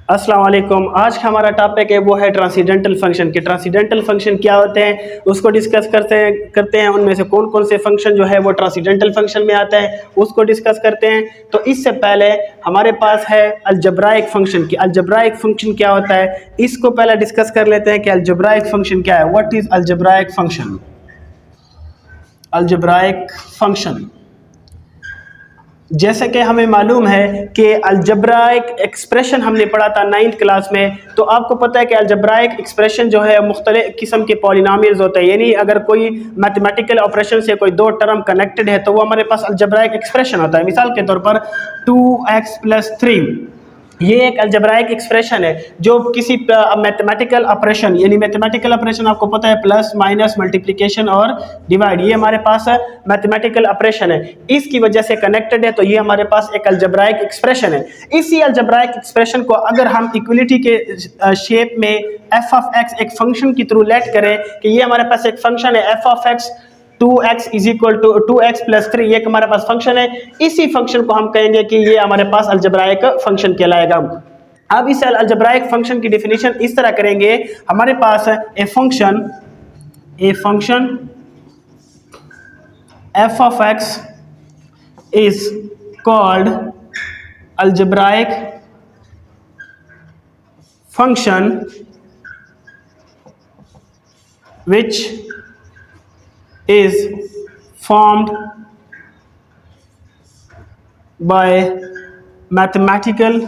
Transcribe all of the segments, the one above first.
अस्सलाम वालेकुम। आज का हमारा टॉपिक है वो है ट्रांसीडेंटल फंक्शन के। ट्रांसीडेंटल फंक्शन क्या होते हैं उसको डिस्कस करते हैं उनमें से कौन कौन से फंक्शन जो है वो ट्रांसीडेंटल फंक्शन में आता है उसको डिस्कस करते हैं। तो इससे पहले हमारे पास है अलजब्राइक फंक्शन की। अलजब्राइक फंक्शन क्या होता है इसको पहले डिस्कस कर लेते हैं कि अलजब्राइक फंक्शन क्या है। What is algebraic function? Algebraic function जैसे कि हमें मालूम है कि अलजब्राइक एक्सप्रेशन हमने पढ़ा था 9th क्लास में। तो आपको पता है कि अलजब्राइक एक्सप्रेशन जो है मुख्तलिफ किस्म के पॉलिनॉमियल्स होते हैं, यानी अगर कोई मैथमेटिकल ऑपरेशन से कोई दो टर्म कनेक्टेड है तो वो हमारे पास अलजब्राइक एक्सप्रेशन होता है। मिसाल के तौर पर 2x + 3 ये एक अलजब्राइक एक्सप्रेशन है जो किसी मैथमेटिकल ऑपरेशन, यानी मैथमेटिकल ऑपरेशन आपको पता है प्लस माइनस मल्टीप्लिकेशन और डिवाइड, ये हमारे पास मैथमेटिकल ऑपरेशन है, इसकी वजह से कनेक्टेड है। तो ये हमारे पास एक अलजब्राइक एक्सप्रेशन है। इसी अलजब्राइक एक्सप्रेशन को अगर हम इक्वलिटी के शेप में एफ ऑफ एक्स एक फंक्शन की थ्रू लेट करें कि ये हमारे पास एक फंक्शन है F of x 2x = 2x + 3, ये हमारे पास फंक्शन है। इसी फंक्शन को हम कहेंगे कि ये हमारे पास अलजब्राइक फंक्शन कहलाएगा। अब इस अलजब्राइक फंक्शन की डेफिनेशन इस तरह करेंगे, हमारे पास a function f of x is called algebraic function which is formed by mathematical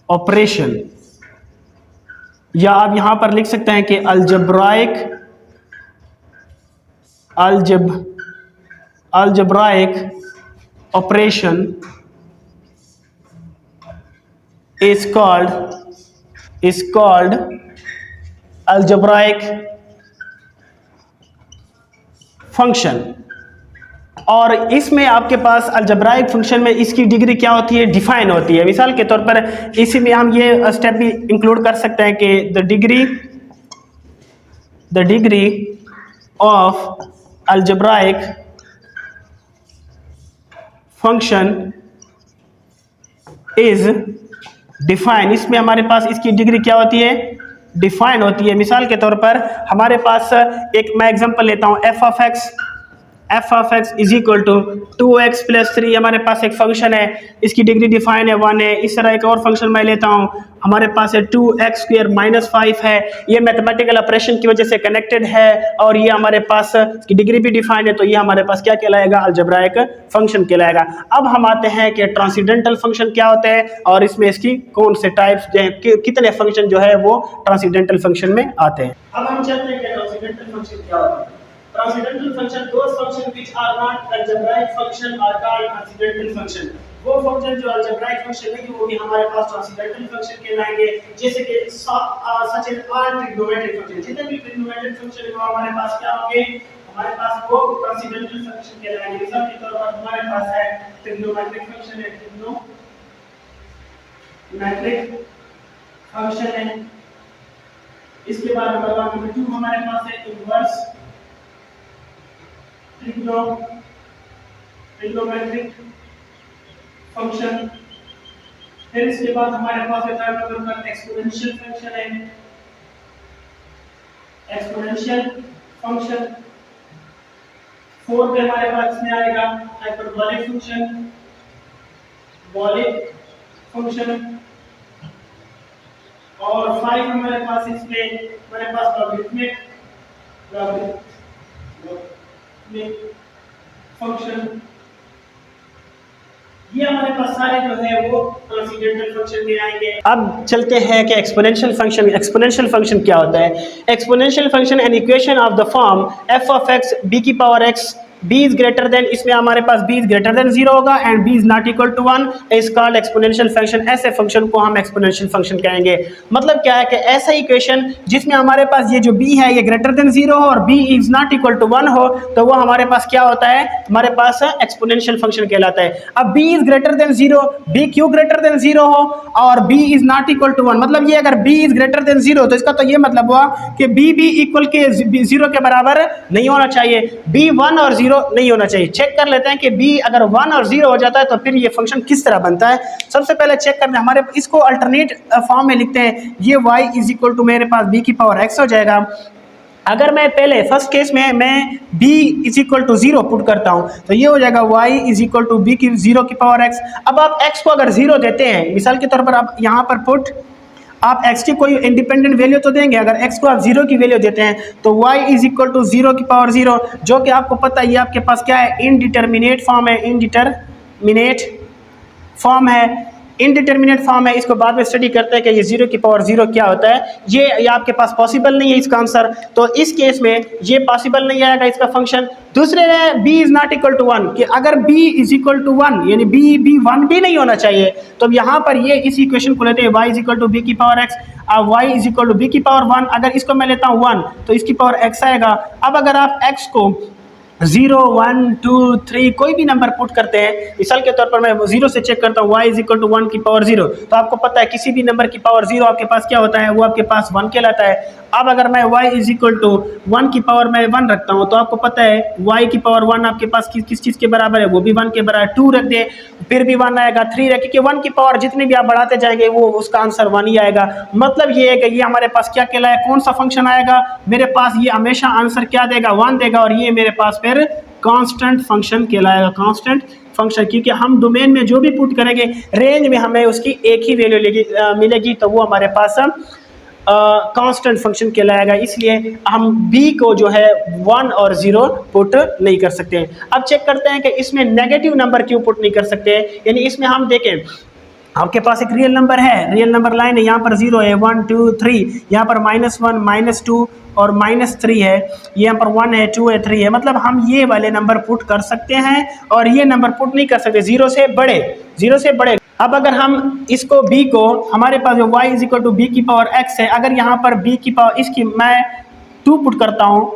operation, या आप यहां पर लिख सकते हैं कि algebraic operation is called algebraic function. और इसमें आपके पास अलजब्राइक फंक्शन में इसकी डिग्री क्या होती है, डिफाइन होती है। मिसाल के तौर पर इसी में हम ये स्टेप भी इंक्लूड कर सकते हैं कि the degree of algebraic function is define. इसमें हमारे पास इसकी डिग्री क्या होती है, डिफाइन होती है। मिसाल के तौर पर हमारे पास एक मैं एग्जांपल लेता हूं, f of x = 2x + 3 हमारे पास एक फंक्शन है, इसकी डिग्री डिफाइन है 1 है। इस तरह एक और फंक्शन मैं लेता हूं, हमारे पास है 2x² - 5 है, ये मैथमेटिकल ऑपरेशन की वजह से कनेक्टेड है और ये हमारे पास इसकी डिग्री भी डिफाइन है। तो ये हमारे पास क्या कहलाएगा, अलजब्राइक फंक्शन कहलाएगा। अब हम आते हैं कि ट्रांसीडेंटल फंक्शन क्या होता है और इसमें इसकी कौन से टाइप्स कितने फंक्शन जो है वो ट्रांसीडेंटल फंक्शन में आते हैं। अब हम चलते हैं कि ट्रांसीडेंटल फंक्शन क्या होता है। Transcendental function, those functions which are not algebraic function are called transcendental function। वो फंक्शन जो algebraic function नहीं वो भी हमारे पास transcendental function कहलाएंगे। जैसे कि such as all trigonometric function, जितने भी trigonometric function है वो हमारे पास क्या होंगे, हमारे पास वो transcendental function कहलाएंगे। मिसाल के तौर पर हमारे पास है trigonometric function है, trigonometric function है। इसके बाद नंबर 2 हमारे पास है inverse ट्रिग्नोमेट्रिक फंक्शन। फिर इसके बाद हमारे पास है थर्ड नंबर पर एक्सपोनेंशियल फंक्शन है, एक्सपोनेंशियल फंक्शन। फोर्थ पे हमारे पास इसमें आएगा हाइपरबोलिक फंक्शन, बॉलिक फंक्शन। और 5 हमारे पास इसमें हमारे पास लॉगरिथमिक फंक्शन। ये हमारे पास सारे जो है वो ट्रांसीडेंटल फंक्शन में आएंगे। अब चलते हैं कि एक्सपोनेंशियल फंक्शन क्या होता है। Exponential function an equation of the form f of x b⁻x b is greater than, इसमें हमारे पास b इज ग्रेटर देन 0 होगा and b is not equal to 1 is called exponential function. ऐसे function को हम एक्सपोनेंशियल फंक्शन कहेंगे। मतलब क्या है कि ऐसा इक्वेशन जिसमें हमारे पास ये जो b है ये ग्रेटर देन 0 हो और b is not equal to 1 हो, तो वो हमारे पास क्या होता है, हमारे पास एक्सपोनेंशियल फंक्शन कहलाता है। अब b is greater than 0, b क्यों ग्रेटर देन 0 हो और b is not equal to 1, मतलब ये अगर b इज ग्रेटर देन 0 तो इसका तो ये मतलब हुआ कि b भी इक्वल के 0 के बराबर नहीं होना चाहिए। b 1 और 0 0 नहीं होना चाहिए। चेक कर लेते हैं कि b अगर 1 और 0 हो जाता है तो फिर ये फंक्शन किस तरह बनता है। सबसे पहले चेक करते हैं, हमारे इसको अल्टरनेट फॉर्म में लिखते हैं, ये y इज इक्वल टू मेरे पास b की पावर x हो जाएगा। अगर मैं पहले फर्स्ट केस में मैं b is equal to 0 put करता हूं तो ये हो जाएगा y is equal to b की 0 की पावर x। अब आप x को अगर 0 देते हैं, मिसाल के तौर पर आप यहाँ पर पुट आप x की कोई इंडिपेंडेंट वैल्यू तो देंगे, अगर x को आप 0 की वैल्यू देते हैं तो y इज इक्वल टू 0 की पावर 0, जो कि आपको पता है ये आपके पास क्या है, इनडिटर्मिनेट फॉर्म है, इनडिटर्मिनेट फॉर्म है, इनडिटर्मिनेट फॉर्म है। इसको बाद में स्टडी करते हैं कि ये 0 की पावर 0 क्या होता है। ये आपके पास पॉसिबल नहीं है इसका आंसर, तो इस केस में ये पॉसिबल नहीं आएगा इसका फंक्शन। दूसरे में b is not equal to 1, कि अगर b इज इक्वल टू 1 यानी b 1 भी नहीं होना चाहिए, तो अब यहाँ पर ये इस इक्वेशन को लेते हैं y is equal to b की पावर x, अब y is equal to b की पावर 1, अगर इसको मैं लेता हूँ 1 तो इसकी पावर x आएगा। अब अगर आप x को 0 1 2 3 कोई भी नंबर पुट करते हैं, मिसाल के तौर पर मैं 0 से चेक करता हूँ y इज इक्वल टू 1 की पावर 0, तो आपको पता है किसी भी नंबर की पावर 0 आपके पास क्या होता है, वो आपके पास 1 कहलाता है। अब अगर मैं y इज इक्वल टू 1 की पावर में 1 रखता हूँ तो आपको पता है y की पावर 1 आपके पास किस चीज़ के बराबर है, वो भी 1 के बराबर। 2 रख दे फिर भी 1 आएगा, 3 रख, क्योंकि 1 की पावर जितनी भी आप बढ़ाते जाएंगे वो उसका आंसर 1 ही आएगा। मतलब ये है कि ये हमारे पास क्या कहलाए, कौन सा फंक्शन आएगा मेरे पास, ये हमेशा आंसर क्या देगा, 1 देगा, और ये मेरे पास फिर कांस्टेंट फंक्शन कहलाएगा, कांस्टेंट फंक्शन, क्योंकि हम डोमेन में जो भी पुट करेंगे रेंज में हमें उसकी एक ही वैल्यू मिलेगी, तो वो हमारे पास कांस्टेंट फंक्शन कहलाएगा। इसलिए हम b को जो है 1 और 0 पुट नहीं कर सकते। अब चेक करते हैं कि इसमें नेगेटिव नंबर क्यों पुट नहीं कर सकते। यानी इसमें हम देखें, आपके पास एक रियल नंबर है, रियल नंबर लाइन है, यहाँ पर 0 है, 1 2 3, यहाँ पर -1 -2 और -3 है, यहाँ पर 1 है 2 है 3 है, मतलब हम ये वाले नंबर पुट कर सकते हैं और ये नंबर पुट नहीं कर सकते 0 से बड़े, 0 से बड़े। अब अगर हम इसको b को, हमारे पास जो y is equal to b की पावर x है, अगर यहाँ पर b की पावर इसकी मैं 2 पुट करता हूँ,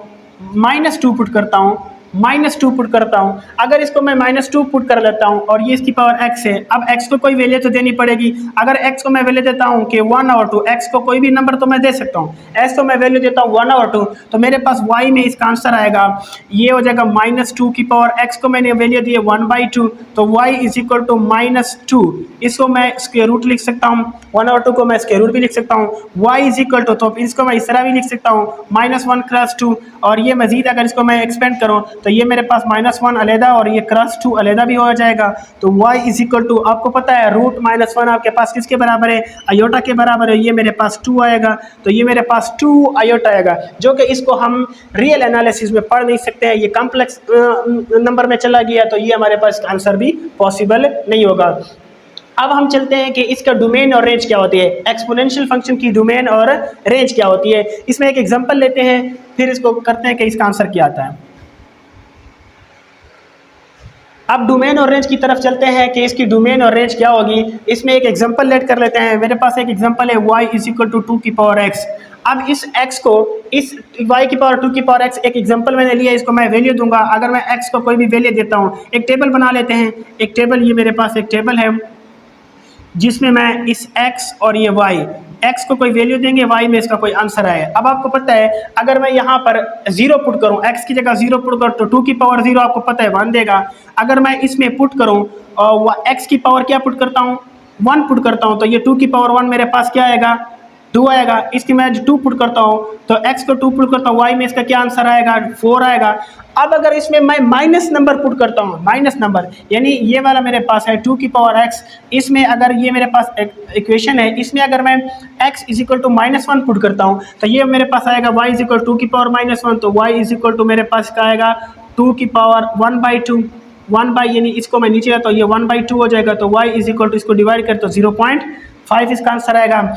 -2 पुट करता हूँ, -2 पुट करता हूँ, अगर इसको मैं -2 पुट कर लेता हूँ और ये इसकी पावर x है, अब x को कोई वैल्यू तो देनी पड़ेगी। अगर x को मैं वैल्यू देता हूँ कि 1 और 2, x को कोई भी नंबर तो मैं दे सकता हूँ, x को मैं वैल्यू देता हूँ 1 और 2, तो मेरे पास y में इसका आंसर आएगा, ये हो जाएगा -2 की पावर, x को मैंने वैल्यू दी है 1/2, तो y इज इक्वल टू -2, इसको मैं स्क्वायर रूट लिख सकता हूँ, 1 और 2 को मैं स्क्वायर रूट भी लिख सकता हूँ, y इज इक्वल टू, तो इसको मैं इस तरह भी लिख सकता हूँ -1 क्रॉस 2, और ये मजीद अगर इसको मैं एक्सपेंड करूँ तो ये मेरे पास -1 अलहदा और ये क्रॉस 2 अलहदा भी हो जाएगा। तो y इज इक्वल टू, आपको पता है रूट -1 आपके पास किसके बराबर है, अयोटा के बराबर है, ये मेरे पास 2 आएगा, तो ये मेरे पास 2 अयोटा आएगा, जो कि इसको हम रियल एनालिसिस में पढ़ नहीं सकते हैं, ये कॉम्प्लेक्स नंबर में चला गया, तो ये हमारे पास आंसर भी पॉसिबल नहीं होगा। अब हम चलते हैं कि इसका डोमेन और रेंज क्या होती है, एक्सपोनेंशियल फंक्शन की डोमेन और रेंज क्या होती है। इसमें एक एग्जांपल लेते हैं, फिर इसको करते हैं कि इसका आंसर क्या आता है। अब डोमेन और रेंज की तरफ चलते हैं कि इसकी डोमेन और रेंज क्या होगी। इसमें एक एग्जांपल लेट कर लेते हैं, मेरे पास एक एग्जांपल है y इज इक्वल टू 2 की पावर x। अब इस x को, इस y की पावर 2 की पावर x एक एग्जांपल मैंने लिया, इसको मैं वैल्यू दूंगा। अगर मैं x को कोई भी वैल्यू देता हूँ, एक टेबल बना लेते हैं, एक टेबल, ये मेरे पास एक टेबल है जिसमें मैं इस x और ये y, x को कोई वैल्यू देंगे, y में इसका कोई आंसर आए। अब आपको पता है अगर मैं यहाँ पर 0 पुट करूँ, x की जगह 0 पुट करूँ तो 2 की पावर 0 आपको पता है 1 देगा। अगर मैं इसमें पुट करूँ और x की पावर क्या पुट करता हूँ, 1 पुट करता हूँ, तो ये 2 की पावर 1 मेरे पास क्या आएगा, 2 आएगा। इसकी मैं 2 पुट करता हूँ तो x को 2 पुट करता हूँ, y में इसका क्या आंसर आएगा, 4 आएगा। अब अगर इसमें मैं माइनस नंबर पुट करता हूँ, माइनस नंबर यानी ये वाला मेरे पास है 2 की पावर x, इसमें अगर ये मेरे पास इक्वेशन है, इसमें अगर मैं x is equal to -1 put करता हूँ तो ये मेरे पास आएगा y इज इक्वल 2 की पावर -1, तो y इज इक्वल टू मेरे पास क्या आएगा 2 की पावर 1/2, 1 बाई यानी इसको मैं नीचे लाता हूँ, ये 1/2 हो जाएगा, तो y इज इक्वल टू इसको डिवाइड कर तो 0.5 इसका आंसर आएगा।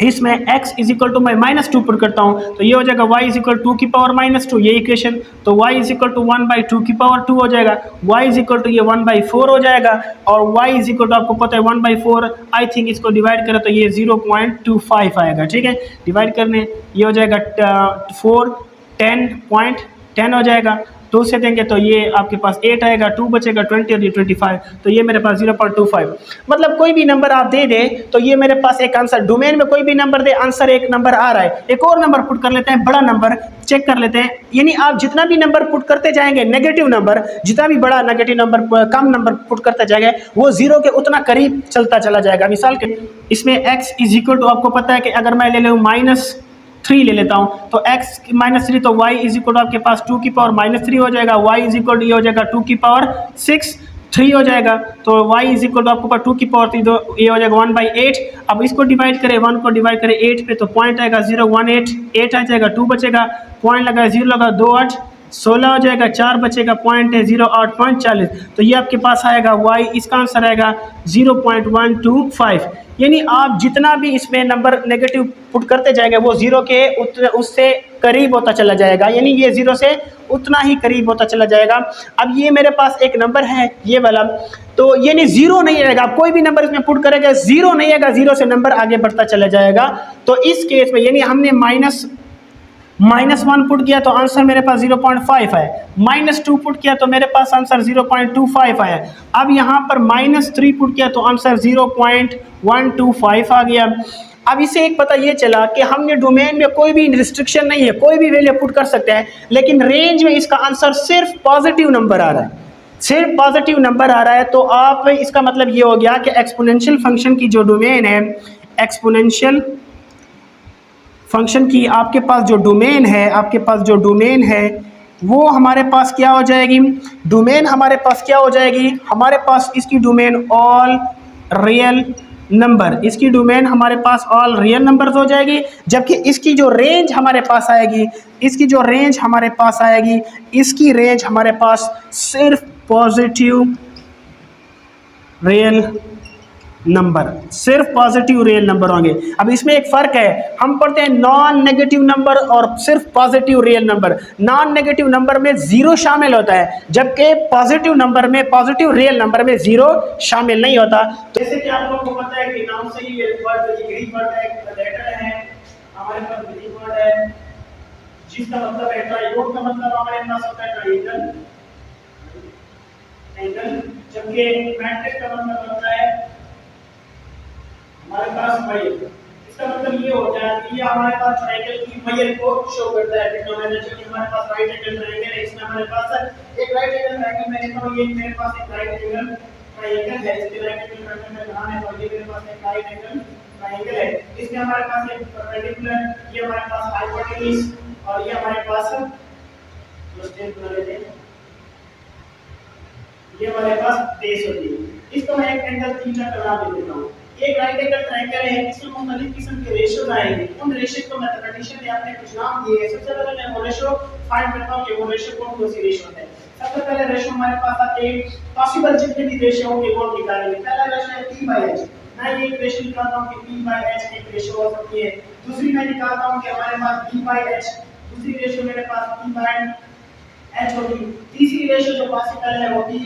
इसमें x इज इक्वल टू मैं -2 पुट करता हूँ तो ये हो जाएगा y इज इक्वल 2 की पावर -2, ये इक्वेशन, तो y इज इक्वल टू 1/2 की पावर 2 हो जाएगा, y इज इक्वल टू ये 1/4 हो जाएगा, और y इज इक्वल टू आपको पता है 1/4, आई थिंक इसको डिवाइड करें तो ये 0.25 आएगा। ठीक है, डिवाइड करने ये हो जाएगा 4 10.25 10 हो जाएगा। 2 से देंगे तो ये आपके पास 8 आएगा, 2 बचेगा 20 और ये 25, तो ये मेरे पास 0.25। मतलब कोई भी नंबर आप दे दें तो ये मेरे पास एक आंसर, डोमेन में कोई भी नंबर दे, आंसर एक नंबर आ रहा है। एक और नंबर पुट कर लेते हैं, बड़ा नंबर चेक कर लेते हैं। यानी आप जितना भी नंबर पुट करते जाएंगे, नेगेटिव नंबर जितना भी बड़ा नेगेटिव नंबर कम नंबर पुट करते जाएंगे, वो जीरो के उतना करीब चलता चला जाएगा। मिसाल के इसमें x इज इक्वल टू, आपको पता है कि अगर मैं ले लूँ -3 ले लेता हूँ तो x -3, तो y इज इक्वल टू आपके पास 2 की पावर -3 हो जाएगा, y इज इक्वल टू ये हो जाएगा 2 की पावर 6, 3 हो जाएगा, तो y इज इक्वल टू आपके पास 2 की पावर 3, तो ये हो जाएगा 1/8। अब इसको डिवाइड करें, 1 को डिवाइड करें 8 पे, तो पॉइंट आएगा 018, 8 आ जाएगा, 2 बचेगा, पॉइंट लगा 0 लगा, 2 8 16 हो जाएगा, 4 बचेगा, पॉइंट है 0.840, तो ये आपके पास आएगा y, इसका आंसर आएगा 0.125। यानी आप जितना भी इसमें नंबर नेगेटिव पुट करते जाएंगे वो जीरो के उससे करीब होता चला जाएगा, यानी ये जीरो से उतना ही करीब होता चला जाएगा। अब ये मेरे पास एक नंबर है ये वाला, तो यानी जीरो नहीं आएगा, आप कोई भी नंबर इसमें पुट करेंगे जीरो नहीं आएगा, जीरो से नंबर आगे बढ़ता चला जाएगा। तो इस केस में यानी हमने -1 पुट किया तो आंसर मेरे पास 0.5 है, -2 पुट किया तो मेरे पास आंसर 0.25 है। अब यहाँ पर -3 पुट किया तो आंसर 0.125 आ गया। अब इसे एक पता ये चला कि हमने डोमेन में कोई भी रिस्ट्रिक्शन नहीं है, कोई भी वैल्यू पुट कर सकते हैं, लेकिन रेंज में इसका आंसर सिर्फ पॉजिटिव नंबर आ रहा है, सिर्फ पॉजिटिव नंबर आ रहा है। तो आप इसका मतलब ये हो गया कि एक्सपोनेंशियल फंक्शन की जो डोमेन है, एक्सपोनेंशियल फंक्शन की आपके पास जो डोमेन है, आपके पास जो डोमेन है वो हमारे पास क्या हो जाएगी, डोमेन हमारे पास क्या हो जाएगी, हमारे पास इसकी डोमेन ऑल रियल नंबर, इसकी डोमेन हमारे पास ऑल रियल नंबर्स हो जाएगी। जबकि इसकी जो रेंज हमारे पास आएगी, इसकी जो रेंज हमारे पास आएगी, इसकी रेंज हमारे पास सिर्फ पॉजिटिव रियल नंबर, सिर्फ पॉजिटिव रियल नंबर होंगे। अब इसमें एक फ़र्क है, हम पढ़ते हैं नॉन नेगेटिव नंबर और सिर्फ positive real number. Non negative number में ज़ीरो शामिल होता है, जबकि पॉजिटिव नंबर में, पॉजिटिव रियल नंबर में ज़ीरो शामिल नहीं होता। तो जैसे कि आप लोगों को पता है कि नाम से ही वर्ड, ये ग्रीक वर्ड है, लेटर है हमारे पास, ग्रीक वर्ड है जिसका मतलब है ट्राइगोन, का मतलब हमारे पास होता है ट्रायंगल, जबकि मैट्रिक्स का मतलब होता है हमारे पास मयल। इसका मतलब ये होता है कि ये हमारे पास ट्रायंगल की मयल को शो करता है। ट्रिग्नोमेट्री कि हमारे पास राइट एंगल ट्रायंगल है, इसमें हमारे पास एक राइट एंगल ट्रायंगल में देखो, ये मेरे पास एक राइट एंगल ट्रायंगल है, इसके राइट एंगल ट्रायंगल में बनाने पर ये मेरे पास एक राइट एंगल ट्रायंगल है। इसमें हमारे पास एक परपेंडिकुलर, ये हमारे पास हाइपोटेन्यूज और ये हमारे पास जो स्टेप बना लेते हैं, ये हमारे पास बेस होती है। इसको मैं एक एंगल थीटा का नाम दे देता हूं। एक राइट एंगल ट्रायंगल है, इसमें मुख्तलिफ किस्म के रेशियोज आएंगे, उन रेशियोज को मैथमेटिशियन ने अपने कुछ नाम दिए हैं। सबसे पहले मैं वो रेशियो फाइंड करता हूं कि वो रेशियो कौन सी रेशियो है। सबसे पहले रेशियो हमारे पास आते हैं, पॉसिबल जितने भी रेशियो होंगे वो निकालेंगे। पहला रेशियो है p/h, मैं ये रेशियो निकालता हूं कि p/h एक रेशियो हो सकती है। दूसरी मैं निकालता हूं कि हमारे पास b/h, दूसरी रेशियो मेरे पास p/h होगी। तीसरी रेशियो जो पॉसिबल है वो p/p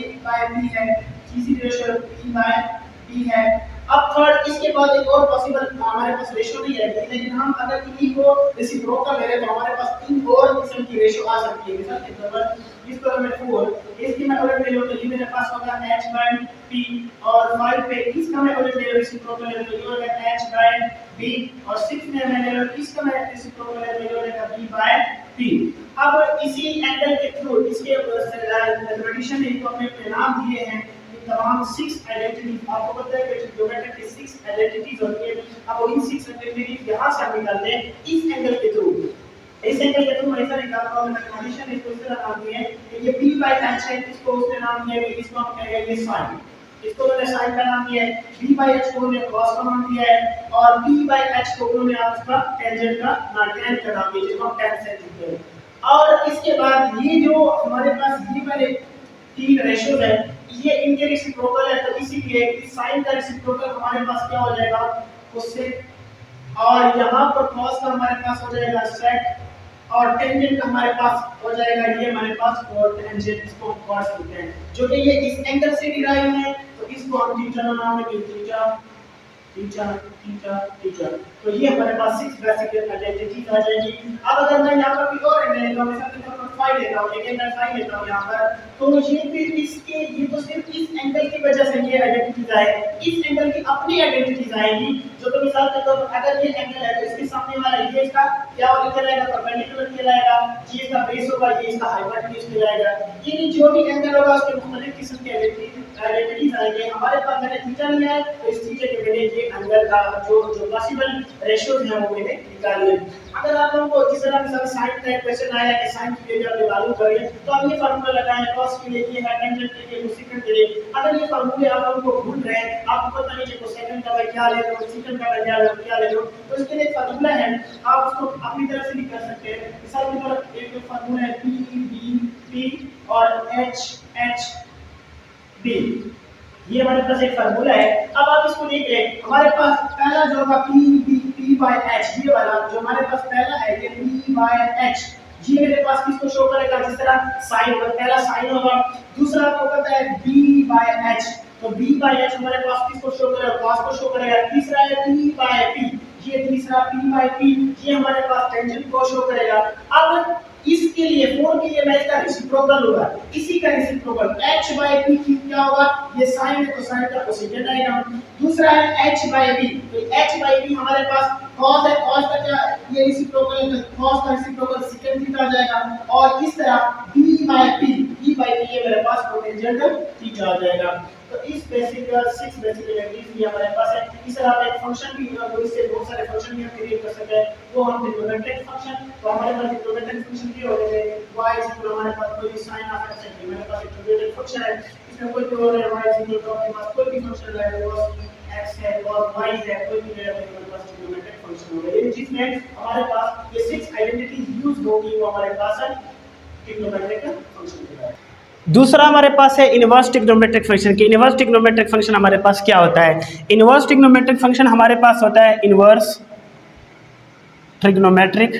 है, तीसरी रेशियो p/p है। अब थर्ड, इसके बाद एक और पॉसिबल हमारे पास रेशियो नहीं है, लेकिन हम अगर इन्हीं को रेसिप्रोकल ले तो हमारे पास तीन और किस्म की रेशियो आ सकती है। मिसाल के तौर पर इसको मैं 4, इसकी मैं उलट ले लूं तो ये मेरे पास होगा h/p, और 5 पे इसका मैं उलट ले लूं रेसिप्रोकल ले तो ये होगा h/b, और 6 में मैं ले लूं इसका मैं रेसिप्रोकल ले तो ये होगा b/p। अब इसी एंगल के थ्रू इसके मैथमेटिशियन ने इनको अपने नाम दिए हैं तमाम 6 आइडेंटिटीज। आपको पता है कि ज्योमेट्री की 6 आइडेंटिटीज होती है। अब इन 6 आइडेंटिटीज यहां से हम निकालते हैं इस एंगल के थ्रू। इस एंगल के थ्रू ऐसा निकालता हूं, मैथमेटिशियन ने इसको इस तरह नाम दिया है कि ये p/h है, इसको उसने नाम दिया है, इसको हम कहेंगे sin, इसको मैंने sin का नाम दिया है। b/h को उन्होंने cos का नाम दिया है, और p/h को उन्होंने आपका टेंजेंट का नाम दिया जिसको हम tan से लिखते हैं। और इसके बाद ये जो हमारे पास ये वाले तीन रेशियोज है, ये इनके रेसिप्रोकल है, तो इसीलिए इस साइन का रेसिप्रोकल हमारे पास क्या हो जाएगा कोसेक, और यहाँ पर cos का हमारे पास हो जाएगा sec, और टेंजेंट का हमारे पास हो जाएगा ये हमारे पास cot टेंजेंट, इसको हम cos कहते हैं, जो कि ये इस एंगल से डिराइव है, तो इसको हम थीटा नाम देंगे, थीटा टीचर टीचर टीचर। तो ये हमारे पास 6 बेसिक आइडेंटिटीज आ जाएगी। अब अगर मैं यहाँ पर कोई और एंगल लेता हूँ, मिसाल के तौर पर फाई लेता हूँ, एक एंगल फाई लेता हूँ यहाँ पर, तो ये फिर इसके ये तो सिर्फ इस एंगल की वजह से ये आइडेंटिटीज आए, इस एंगल की अपनी आइडेंटिटीज आएंगी। जो तो मिसाल के तौर पर अगर ये एंगल है तो इसके सामने वाला ये इसका क्या कहलाएगा, परपेंडिकुलर कहलाएगा, ये इसका बेस होगा, ये इसका हाइपोटेन्यूज कहलाएगा। ये जो भी एंगल होगा उसके मुख्तलिफ किस्म के आइडेंटिटीज आएंगे। हमारे पास मैंने थीटा लिया है तो इस थीटा के मैंने ये एंगल का जो पॉसिबल रेशियोज हैं वो मैंने निकाल लिए। अगर आप लोगों को जिस तरह मिसाल साइन का क्वेश्चन आया कि साइन की वैल्यू आप मालूम करें तो आप ये फार्मूला लगाएं, cos के लिए ये है, टेंजेंट के लिए, कोसेकेंट के लिए। अगर ये फार्मूले आप लोगों को भूल रहे हैं, आपको पता नहीं कि कोसेकेंट का मैं क्या ले रहा हूं, सेकंड का मैं क्या ले रहा हूं, तो इसके लिए एक फार्मूला है, आप उसको अपनी तरफ से भी कर सकते हैं। मिसाल के तौर पर एक फार्मूला है P और H B, ये हमारे पास एक फार्मूला है। अब आप इसको देख लें, हमारे पास पहला जो होगा P बाय H, ये वाला जो हमारे पास पहला है ये P बाय H, ये मेरे पास किसको शो करेगा, जिस तरह साइन पर पहला साइन होगा। दूसरा आपको पता है B बाय H, तो B बाय H हमारे पास किसको शो करेगा, cos को शो करेगा। तीसरा है P बाय P, ये तीसरा P बाय P, ये हमारे पास टेंजेंट को शो करेगा। अब इसके लिए 4 के लिए मैं इसका रेसिप्रोकल होगा, इसी का रेसिप्रोकल h बाय p की क्या होगा, ये sin है तो sin का कोसेकेंट आएगा। दूसरा है h बाय b, तो h बाय b हमारे पास cos है, cos का क्या ये रेसिप्रोकल है तो cos का रेसिप्रोकल सेकंड थीटा आ जाएगा। और इस तरह b बाय p ये मेरे पास कोटेंजेंट थीटा आ जाएगा। तो इस बेसिक 6 बेसिक आइडेंटिटीज ये हमारे पास है। इस तरह का एक फंक्शन भी वो इससे बहुत सारे फंक्शन भी हम क्रिएट कर सकते हैं, वो हम ट्रिग्नोमेट्रिक फंक्शन, तो हमारे पास ट्रिग्नोमेट्रिक फंक्शन ये हो गए y हमारे पास कोई sin ऑफ x है, मेरे पास एक ट्रिग्नोमेट्रिक फंक्शन है, इसमें कोई भी और है y आपके पास कोई भी फंक्शन है वो x है और y है, कोई भी मेरे पास ट्रिग्नोमेट्रिक फंक्शन होगा। ये जिसमें हमारे पास ये 6 आइडेंटिटीज यूज होगी वो हमारे पास ट्रिग्नोमेट्रिक फंक्शन है। दूसरा हमारे पास है इनवर्स ट्रिग्नोमेट्रिक फंक्शन की। इनवर्स ट्रिग्नोमेट्रिक फंक्शन हमारे पास क्या होता है, इनवर्स ट्रिग्नोमेट्रिक फंक्शन हमारे पास होता है इनवर्स ट्रिग्नोमेट्रिक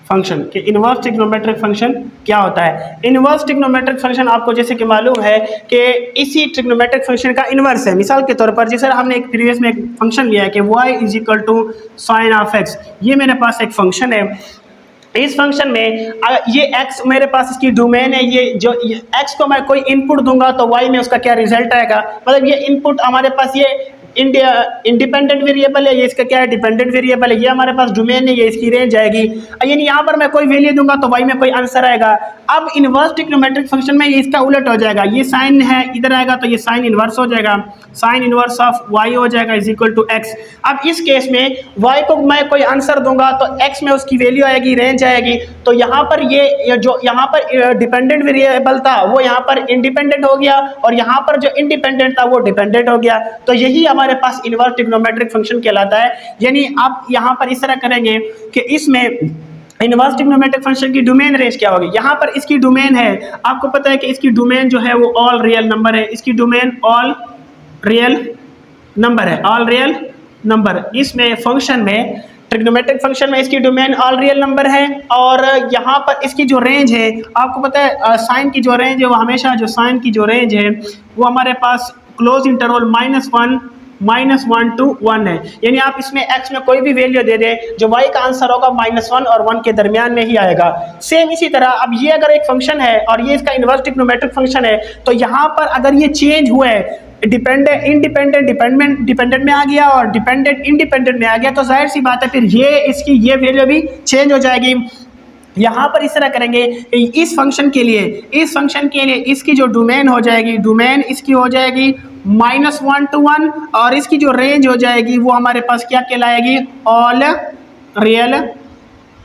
फंक्शन के। इनवर्स ट्रिग्नोमेट्रिक फंक्शन क्या होता है, इनवर्स ट्रिग्नोमेट्रिक फंक्शन आपको जैसे कि मालूम है कि इसी ट्रिग्नोमेट्रिक फंक्शन का इनवर्स है। मिसाल के तौर पर जैसे हमने एक प्रीवियस में एक फंक्शन लिया है कि y is equal to sine of x, ये मेरे पास एक फंक्शन है। इस फंक्शन में ये x मेरे पास इसकी डोमेन है, ये जो x को मैं कोई इनपुट दूंगा तो y में उसका क्या रिजल्ट आएगा, मतलब ये इनपुट हमारे पास ये इंडिपेंडेंट वेरिएबल है, ये इसका क्या है डिपेंडेंट वेरिएबल है, ये हमारे पास डोमेन है, ये इसकी रेंज आएगी। यानी यहाँ पर मैं कोई वैल्यू दूंगा तो y में कोई आंसर आएगा। अब इनवर्स ट्रिग्नोमेट्रिक फंक्शन में ये इसका उलट हो जाएगा, ये साइन है इधर आएगा तो ये साइन इनवर्स हो जाएगा, साइन इनवर्स ऑफ y हो जाएगा इज इक्वल टू x। अब इस केस में y को मैं कोई आंसर दूंगा तो x में उसकी वैल्यू आएगी, रेंज आएगी। तो यहाँ पर ये जो यहाँ पर डिपेंडेंट वेरिएबल था वो यहाँ पर इंडिपेंडेंट हो गया और यहाँ पर जो इंडिपेंडेंट था वो डिपेंडेंट हो गया। तो यही हमारे पास इनवर्स ट्रिग्नोमेट्रिक फंक्शन कहलाता है। यानी आप यहाँ पर इस तरह करेंगे कि इसमें इनवर्स ट्रिग्नोमेट्रिक फंक्शन की डोमेन रेंज क्या होगी, यहाँ पर इसकी डोमेन है, आपको पता है कि इसकी डोमेन जो है वो ऑल रियल नंबर है, इसकी डोमेन ऑल रियल नंबर है, ऑल रियल नंबर। इसमें फंक्शन में ट्रिग्नोमेट्रिक फंक्शन में इसकी डोमेन ऑल रियल नंबर है और यहाँ पर इसकी जो रेंज है आपको पता है साइन की जो रेंज है वो हमेशा जो साइन की जो रेंज है वो हमारे पास क्लोज इंटरवल -1 to 1 है। यानी आप इसमें x में कोई भी वैल्यू दे दें जो y का आंसर होगा -1 और 1 के दरमियान में ही आएगा। सेम इसी तरह अब ये अगर एक फंक्शन है और ये इसका इनवर्स ट्रिग्नोमेट्रिक फंक्शन है तो यहाँ पर अगर ये चेंज हुआ है डिपेंडेंट में आ गया और डिपेंडेंट इंडिपेंडेंट में आ गया तो जाहिर सी बात है फिर ये वैल्यू भी चेंज हो जाएगी। यहाँ पर इस तरह करेंगे इस फंक्शन के लिए इसकी जो डोमेन हो जाएगी, डोमेन इसकी हो जाएगी -1 to 1 और इसकी जो रेंज हो जाएगी वो हमारे पास क्या कहलाएगी, ऑल रियल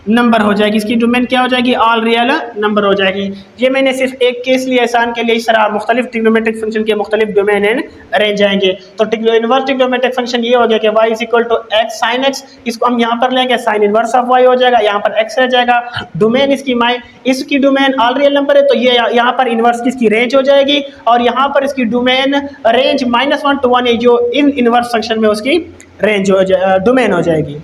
नंबर हो जाएगी। इसकी डोमेन क्या हो जाएगी, ऑल रियल नंबर हो जाएगी। ये मैंने सिर्फ एक केस लिया आसान के लिए, इस तरह मुख्तलिफ ट्रिग्नोमेट्रिक फंक्शन के मुख्तलिफ डोमेन एंड रेंज आएंगे। तो इनवर्स ट्रिग्नोमेट्रिक फंक्शन ये हो गया कि y is equal to x sine x, इसको हम यहाँ पर लेंगे साइन इनवर्स ऑफ y हो जाएगा, यहाँ पर x रह जाएगा। डोमेन इसकी डोमेन ऑल रियल नंबर है तो ये यहाँ पर इनवर्स की इसकी रेंज हो जाएगी और यहाँ पर इसकी डोमेन रेंज -1 to 1 है जो इन इनवर्स फंक्शन में उसकी रेंज हो डोमेन हो जाएगी।